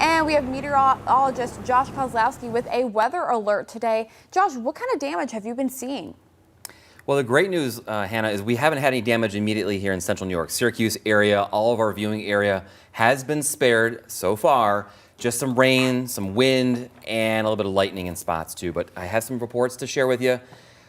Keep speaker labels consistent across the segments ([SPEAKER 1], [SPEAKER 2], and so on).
[SPEAKER 1] And we have meteorologist Josh Kozlowski with a weather alert today. Josh, what kind of damage have you been seeing?
[SPEAKER 2] Well, the great news, Hannah, is we haven't had any damage immediately here in central New York. Syracuse area, all of our viewing area has been spared so far. Just some rain, some wind, and a little bit of lightning in spots too. But I have some reports to share with you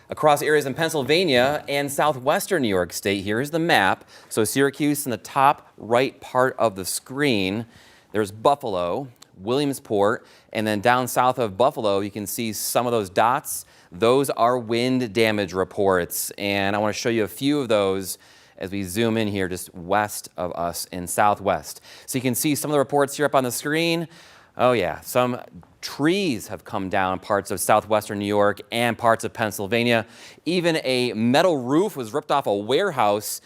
[SPEAKER 2] across areas in Pennsylvania and southwestern New York State. Here's the map. So Syracuse in the top right part of the screen. There's Buffalo, Williamsport, and then down south of Buffalo, you can see some of those dots. Those are wind damage reports, and I want to show you a few of those as we zoom in here just west of us in southwest. So you can see some of the reports here up on the screen. Oh yeah, some trees have come down parts of southwestern New York and parts of Pennsylvania. Even a metal roof was ripped off a warehouse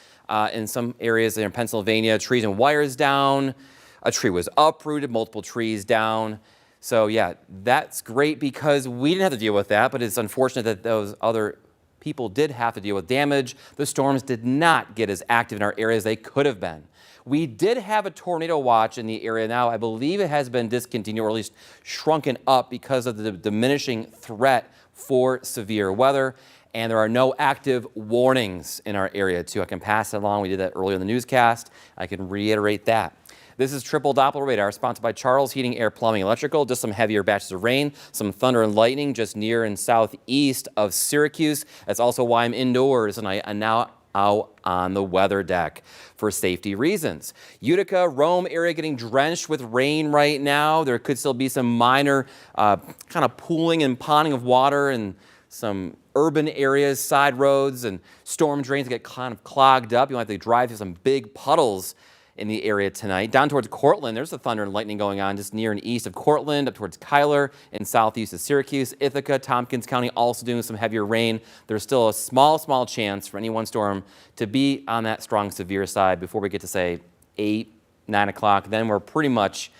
[SPEAKER 2] in some areas in Pennsylvania. Trees and wires down. A tree was uprooted, multiple trees down. So yeah, that's great because we didn't have to deal with that, but it's unfortunate that those other people did have to deal with damage. The storms did not get as active in our area as they could have been. We did have a tornado watch in the area now. I believe it has been discontinued or at least shrunken up because of the diminishing threat for severe weather. And there are no active warnings in our area too. I can pass it along. We did that earlier in the newscast. I can reiterate that. This is Triple Doppler Radar, sponsored by Charles Heating, Air, Plumbing, Electrical. Just some heavier batches of rain, some thunder and lightning just near and southeast of Syracuse. That's also why I'm indoors and I'm now out on the weather deck for safety reasons. Utica, Rome area getting drenched with rain right now. There could still be some minor kind of pooling and ponding of water in some urban areas, side roads, and storm drains get kind of clogged up. You'll have to drive through some big puddles in the area tonight. Down towards Cortland, there's the thunder and lightning going on just near and east of Cortland, up towards Cuyler and southeast of Syracuse. Ithaca, Tompkins County also doing some heavier rain. There's still a small chance for any one storm to be on that strong severe side before we get to say 8, 9 o'clock. Then we're pretty much,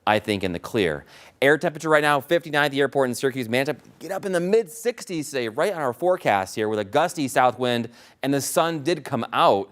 [SPEAKER 2] I think, in the clear. Air temperature right now, 59 at the airport in Syracuse. Managed to get up in the mid-60s today, right on our forecast here with a gusty south wind, and the sun did come out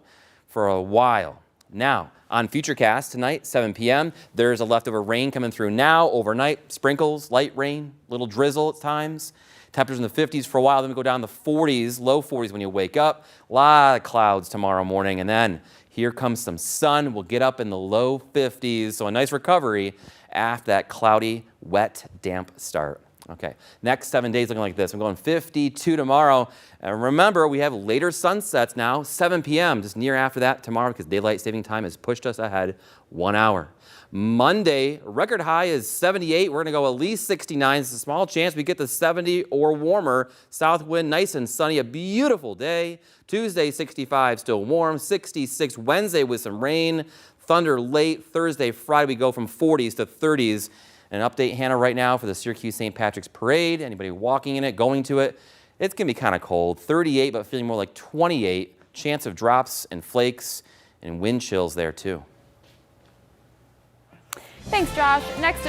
[SPEAKER 2] for a while. Now, on Futurecast tonight, 7 p.m., there's a leftover rain coming through now. Overnight, sprinkles, light rain, little drizzle at times. Temperatures in the 50s for a while, then we go down to the 40s, low 40s when you wake up. A lot of clouds tomorrow morning, and then here comes some sun. We'll get up in the low 50s, so a nice recovery after that cloudy, wet, damp start. Okay, next 7 days looking like this. I'm going 52 tomorrow. And remember, we have later sunsets now, 7 p.m., just near after that tomorrow because daylight saving time has pushed us ahead 1 hour. Monday, record high is 78. We're going to go at least 69. It's a small chance we get to 70 or warmer. South wind, nice and sunny, a beautiful day. Tuesday, 65, still warm. 66 Wednesday with some rain. Thunder late. Thursday, Friday, we go from 40s to 30s. An update, Hannah, right now for the Syracuse St. Patrick's Parade. Anybody walking in it, going to it, it's going to be kind of cold. 38, but feeling more like 28. Chance of drops and flakes and wind chills there, too.
[SPEAKER 1] Thanks, Josh. Next.